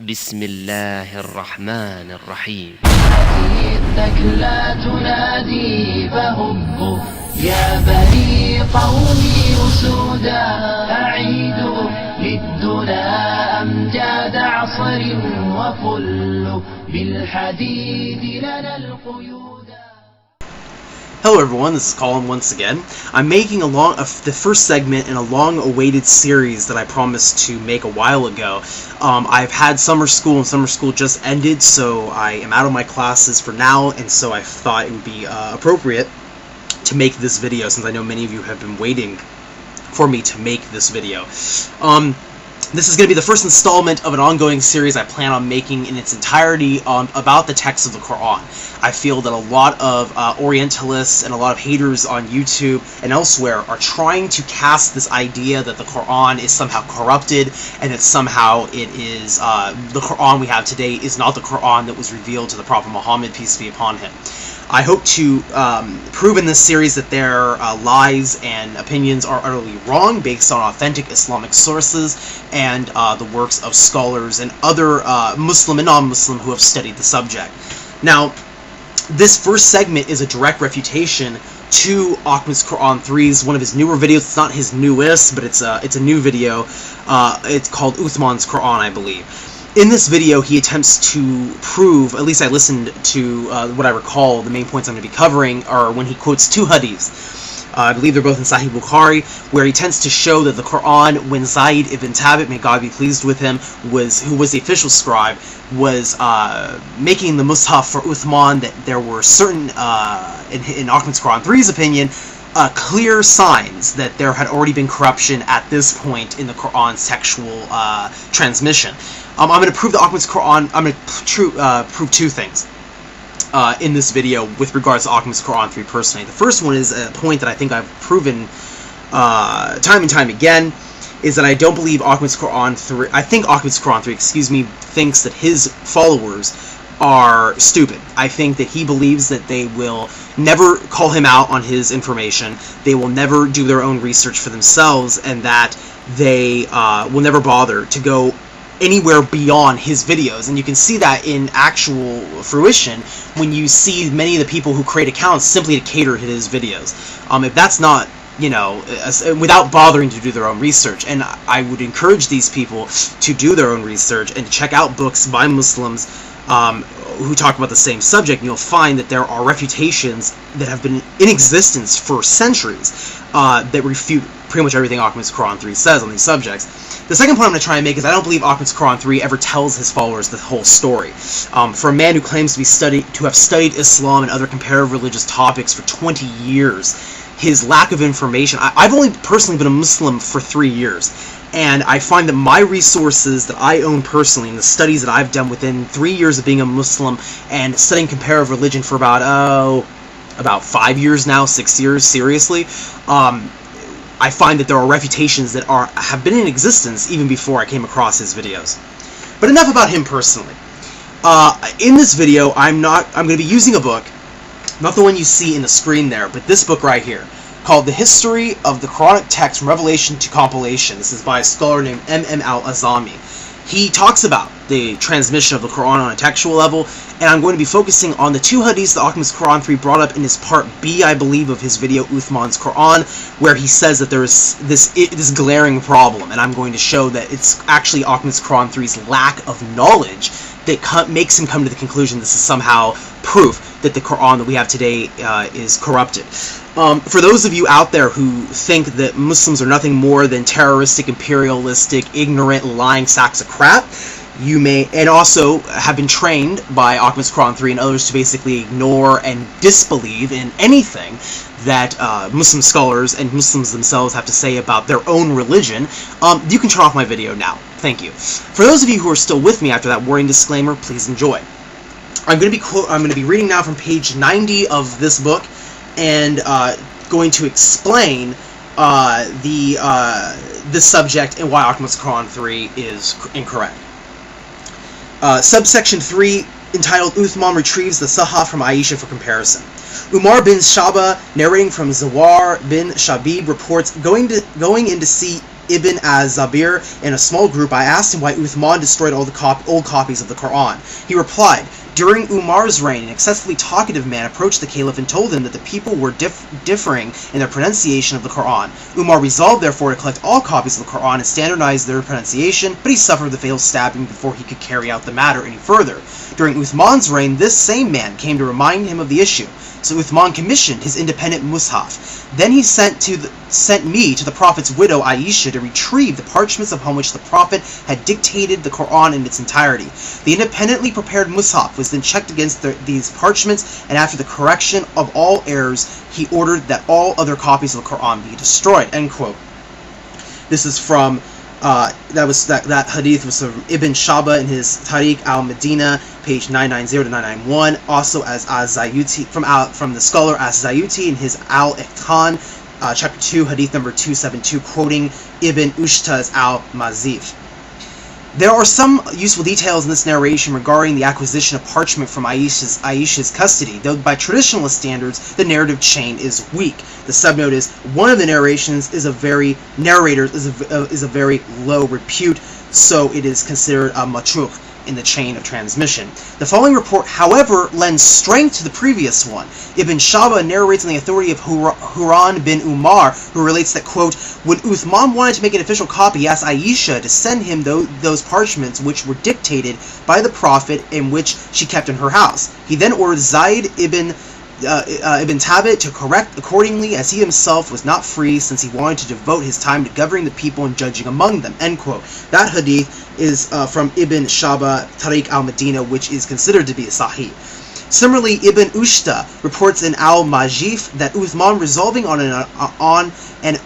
بسم الله الرحمن الرحيم. إنك لا تنادي فهبوا يا بني قومي أسودا أعيدوا للدنا أمجاد عصر وفلوا بالحديد لنا القيودا. Hello everyone, this is Colin once again. I'm making the first segment in a long-awaited series that I promised to make a while ago. I've had summer school, and summer school just ended, so I am out of my classes for now, and so I thought it would be appropriate to make this video, since I know many of you have been waiting for me to make this video. This is going to be the first installment of an ongoing series I plan on making in its entirety about the text of the Quran. I feel that a lot of Orientalists and a lot of haters on YouTube and elsewhere are trying to cast this idea that the Quran is somehow corrupted and that somehow it is the Quran we have today is not the Quran that was revealed to the Prophet Muhammad, peace be upon him. I hope to prove in this series that their lies and opinions are utterly wrong, based on authentic Islamic sources and the works of scholars and other Muslim and non-Muslim who have studied the subject. Now, this first segment is a direct refutation to Ahmadsquran3's one of his newer videos. It's not his newest, but it's a new video. It's called Uthman's Quran, I believe. In this video, he attempts to prove, at least I listened to what I recall, the main points I'm going to be covering are when he quotes two hadiths. I believe they're both in Sahih Bukhari, where he tends to show that the Quran, when Zayd ibn Thabit, may God be pleased with him, who was the official scribe, was making the Mus'haf for Uthman, that there were certain, in Ahmadsquran3's opinion, clear signs that there had already been corruption at this point in the Quran's textual transmission. I'm going to prove the Ahmadsquran. I'm going to prove two things in this video with regards to Ahmadsquran3 personally. The first one is a point that I think I've proven time and time again, is that I don't believe Ahmadsquran3. I think Ahmadsquran3, thinks that his followers are stupid. I think that he believes that they will never call him out on his information, they will never do their own research for themselves, and that they will never bother to go anywhere beyond his videos. And you can see that in actual fruition when you see many of the people who create accounts simply to cater to his videos. If that's not, without bothering to do their own research. And I would encourage these people to do their own research and to check out books by Muslims who talk about the same subject, and you'll find that there are refutations that have been in existence for centuries that refute pretty much everything Ahmadsquran3 says on these subjects. The second point I'm going to try and make is I don't believe Ahmadsquran3 ever tells his followers the whole story. For a man who claims to have studied Islam and other comparative religious topics for 20 years, his lack of information. I've only personally been a Muslim for 3 years, and I find that my resources that I own personally and the studies that I've done within 3 years of being a Muslim and studying comparative religion for about 5 years now, 6 years, seriously, I find that there are refutations that have been in existence even before I came across his videos. But enough about him personally. In this video, I'm going to be using a book, not the one you see in the screen there, but this book right here, called The History of the Quranic Text from Revelation to Compilation. This is by a scholar named M.M. al-Azami. He talks about the transmission of the Quran on a textual level, and I'm going to be focusing on the two hadiths that Ahmadsquran3 brought up in his part B, I believe, of his video Uthman's Quran, where he says that there is this glaring problem, and I'm going to show that it's actually Ahmadsquran3's lack of knowledge that makes him come to the conclusion this is somehow proof that the Quran that we have today is corrupted. For those of you out there who think that Muslims are nothing more than terroristic, imperialistic, ignorant, lying sacks of crap, you may, and also have been trained by Ahmadsquran3 and others to basically ignore and disbelieve in anything that Muslim scholars and Muslims themselves have to say about their own religion, you can turn off my video now. Thank you. For those of you who are still with me after that warning disclaimer, please enjoy. I'm going to be reading now from page 90 of this book, and going to explain this subject and why Ahmadsquran3 is incorrect. Subsection 3, entitled Uthman Retrieves the Sahaf from Aisha for Comparison. Umar bin Shaba, narrating from Zawar bin Shabib, reports going in to see Ibn az-Zabir in a small group, I asked him why Uthman destroyed all the old copies of the Quran. He replied, during Umar's reign, an excessively talkative man approached the caliph and told him that the people were differing in their pronunciation of the Quran. Umar resolved, therefore, to collect all copies of the Quran and standardize their pronunciation, but he suffered the fatal stabbing before he could carry out the matter any further. During Uthman's reign, this same man came to remind him of the issue. So Uthman commissioned his independent mushaf. Then he sent me to the Prophet's widow Aisha to retrieve the parchments upon which the Prophet had dictated the Quran in its entirety. The independently prepared mushaf was then checked against these parchments, and after the correction of all errors, he ordered that all other copies of the Quran be destroyed. End quote. This is from that hadith was from Ibn Shaba in his Tariq al-Medina, page 990 to 991. Also as Az-Zayuti from the scholar Az-Zayuti in his Al-Ihtan, chapter 2, hadith number 272, quoting Ibn Ushta's Al-Mazif. There are some useful details in this narration regarding the acquisition of parchment from Aisha's custody, though by traditionalist standards, the narrative chain is weak. The subnote is, one of the narrations is a very low repute, so it is considered a matruk in the chain of transmission. The following report, however, lends strength to the previous one. Ibn Shaba narrates on the authority of Huran bin Umar, who relates that, quote, when Uthman wanted to make an official copy, he asked Aisha to send him those parchments which were dictated by the Prophet and which she kept in her house. He then ordered Zayd ibn Thabit to correct accordingly, as he himself was not free, since he wanted to devote his time to governing the people and judging among them. End quote. That hadith is from Ibn Shaba, Tariq al-Medina, which is considered to be a sahih. Similarly, Ibn Ushta reports in Al-Majif that Uthman, resolving on an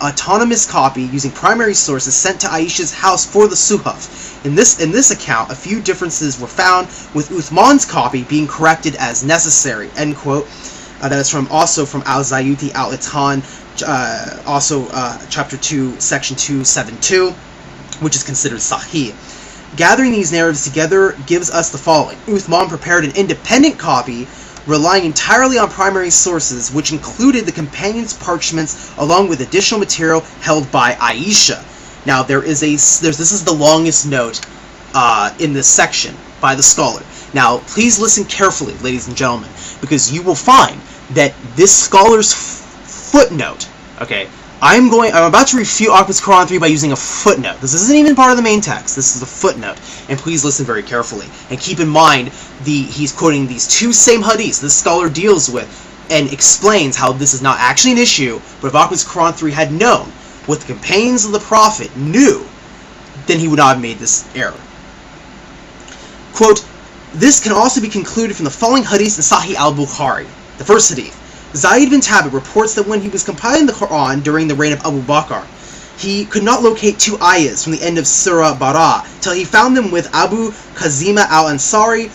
autonomous copy using primary sources, sent to Aisha's house for the suhaf. In this account, a few differences were found, with Uthman's copy being corrected as necessary. End quote. That is also from Al-Zayuti Al-Ihtan, chapter 2, section 272, which is considered sahih. Gathering these narratives together gives us the following. Uthman prepared an independent copy, relying entirely on primary sources, which included the companion's parchments along with additional material held by Aisha. Now, this is the longest note in this section by the scholar. Now, please listen carefully, ladies and gentlemen, because you will find that this scholar's footnote, okay, I'm about to refute Ahmadsquran 3 by using a footnote. This isn't even part of the main text. This is a footnote. And please listen very carefully. And keep in mind, he's quoting these two same hadiths this scholar deals with and explains how this is not actually an issue, but if Ahmadsquran 3 had known what the companions of the Prophet knew, then he would not have made this error. Quote, this can also be concluded from the following hadiths in Sahih al-Bukhari. The first hadith. Zayd bin Thabit reports that when he was compiling the Quran during the reign of Abu Bakr, he could not locate two ayahs from the end of Surah Bara till he found them with Abu Kazima al-Ansari,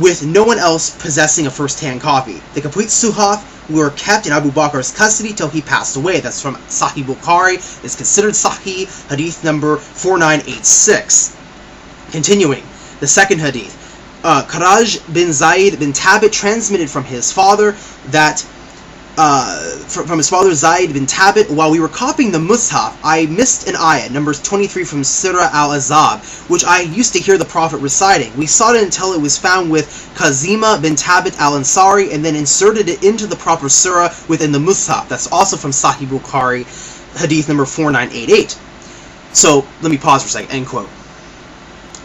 with no one else possessing a first-hand copy. The complete suhaf were kept in Abu Bakr's custody till he passed away. That's from Sahih Bukhari. It's considered Sahih, hadith number 4986. Continuing, the second hadith. Karaj bin Zayd bin Thabit transmitted from his father that from his father Zayd bin Thabit, while we were copying the mushaf, I missed an ayah, numbers 23 from Surah Al-Azab, which I used to hear the Prophet reciting. We sought it until it was found with Kazima bin Thabit al-Ansari, and then inserted it into the proper surah within the mushaf. That's also from Sahih Bukhari, hadith number 4988. So, let me pause for a second, end quote.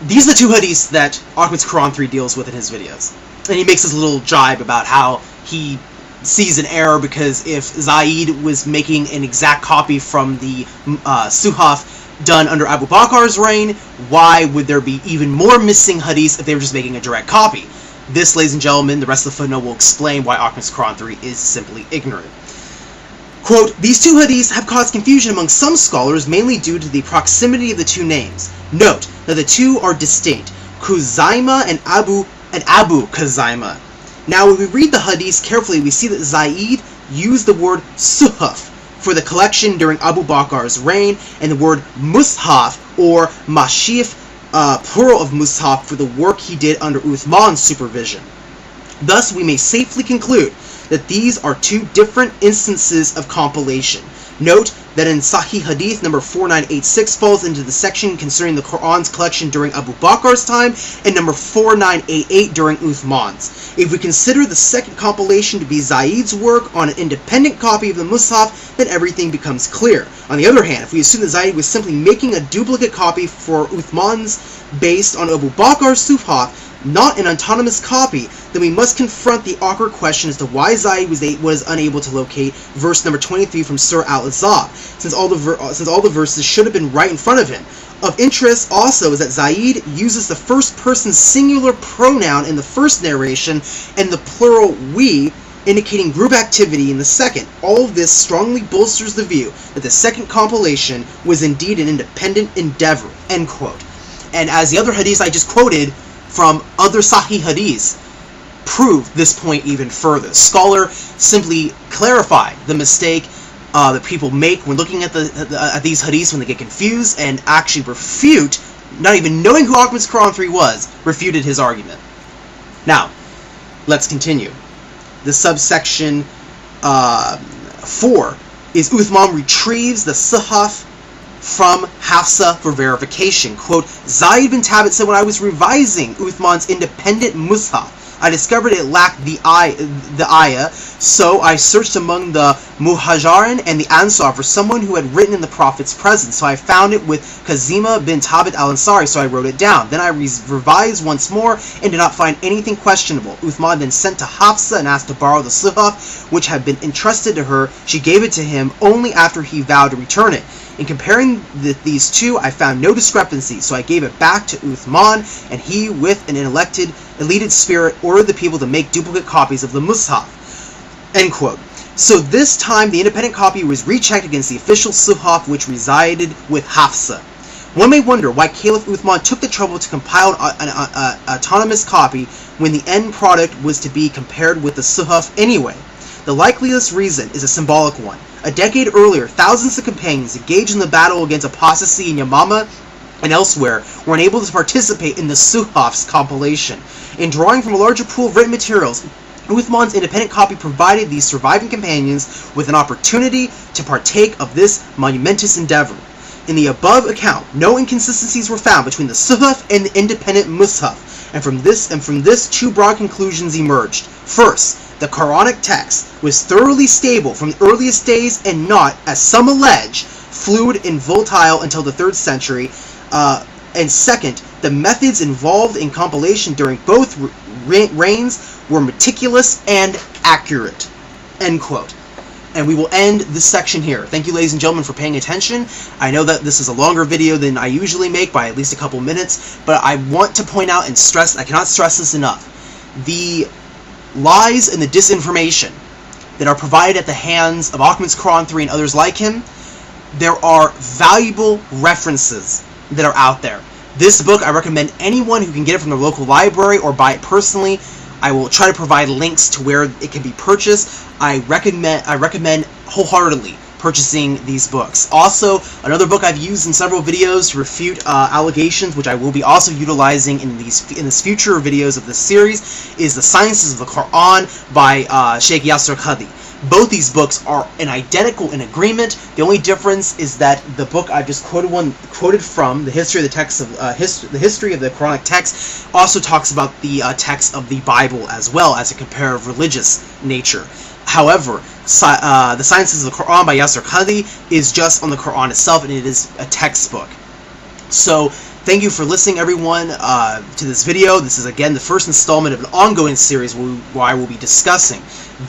These are the two hadiths that Ahmadsquran 3 deals with in his videos. And he makes this little jibe about how he sees an error because if Zayd was making an exact copy from the suhaf done under Abu Bakr's reign, why would there be even more missing hadiths if they were just making a direct copy? This, ladies and gentlemen, the rest of the footnote will explain why Ahmadsquran 3 is simply ignorant. Quote, these two hadiths have caused confusion among some scholars, mainly due to the proximity of the two names. Note that the two are distinct, Khuzaima and Abu Khuzaima. Now, when we read the hadiths carefully, we see that Zayd used the word suhaf for the collection during Abu Bakr's reign, and the word mushaf, or mashif, plural of mushaf, for the work he did under Uthman's supervision. Thus, we may safely conclude that these are two different instances of compilation. Note that in Sahih Hadith number 4986 falls into the section concerning the Quran's collection during Abu Bakr's time, and number 4988 during Uthman's. If we consider the second compilation to be Zaid's work on an independent copy of the Mus'haf, then everything becomes clear. On the other hand, if we assume that Zaid was simply making a duplicate copy for Uthman's based on Abu Bakr's Suhaf, not an autonomous copy, then we must confront the awkward question as to why Zaid was unable to locate verse number 23 from Surah Al-Ahzab, since all the verses should have been right in front of him. Of interest also is that Zaid uses the first person singular pronoun in the first narration and the plural we, indicating group activity in the second. All of this strongly bolsters the view that the second compilation was indeed an independent endeavor. End quote. And as the other hadiths I just quoted from other Sahih hadiths prove this point even further. Scholar simply clarified the mistake that people make when looking at these hadiths when they get confused, and actually refute, not even knowing who Ahmadsquran3 was, refuted his argument. Now, let's continue. The subsection 4 is Uthman retrieves the Suhaf from Hafsa for verification. Quote, Zaid bin Thabit said, when I was revising Uthman's independent Mus'haf, I discovered it lacked the ayah, so I searched among the Muhajirin and the Ansar for someone who had written in the Prophet's presence. So I found it with Kazima bin Thabit al-Ansari, so I wrote it down. Then I revised once more and did not find anything questionable. Uthman then sent to Hafsa and asked to borrow the Suhaf, which had been entrusted to her. She gave it to him only after he vowed to return it. In comparing these two, I found no discrepancy, so I gave it back to Uthman, and he, with an elated spirit, ordered the people to make duplicate copies of the Mus'haf. End quote. So this time, the independent copy was rechecked against the official Suhaf, which resided with Hafsa. One may wonder why Caliph Uthman took the trouble to compile an autonomous copy when the end product was to be compared with the Suhaf anyway. The likeliest reason is a symbolic one. A decade earlier, thousands of companions engaged in the battle against apostasy in Yamama and elsewhere were unable to participate in the Suhaf's compilation. In drawing from a larger pool of written materials, Uthman's independent copy provided these surviving companions with an opportunity to partake of this monumentous endeavor. In the above account, no inconsistencies were found between the Suhaf and the independent Mus'haf, and from this two broad conclusions emerged. First, the Quranic text was thoroughly stable from the earliest days and not, as some allege, fluid and volatile until the 3rd century. And second, the methods involved in compilation during both reigns were meticulous and accurate. End quote. And we will end this section here. Thank you, ladies and gentlemen, for paying attention. I know that this is a longer video than I usually make by at least a couple minutes, but I want to point out and stress, I cannot stress this enough, the lies and the disinformation that are provided at the hands of Ahmadsquran3 and others like him. There are valuable references that are out there. This book, I recommend anyone who can get it from their local library or buy it personally. I will try to provide links to where it can be purchased. I recommend wholeheartedly purchasing these books. Also, another book I've used in several videos to refute allegations, which I will be also utilizing in this future videos of this series, is The Sciences of the Quran by Sheikh Yasir Qadhi. Both these books are identical in agreement. The only difference is that the book I just quoted from, the history of the text of the history of the Quranic text, also talks about the text of the Bible as well as a comparative religious nature. However, The Sciences of the Quran by Yasir Qadhi is just on the Quran itself, and it is a textbook. So, thank you for listening, everyone, to this video. This is, again, the first installment of an ongoing series where I will be discussing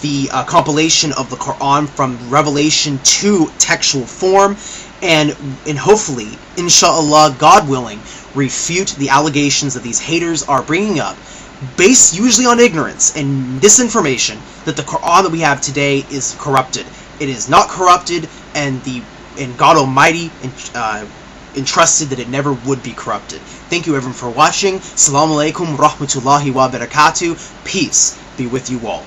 the compilation of the Quran from revelation to textual form, and hopefully, inshallah, God willing, refute the allegations that these haters are bringing up, based usually on ignorance and disinformation, that the Quran that we have today is corrupted. It is not corrupted, and God Almighty entrusted that it never would be corrupted. Thank you, everyone, for watching. Assalamu alaikum rahmatullahi wa barakatuh. Peace be with you all.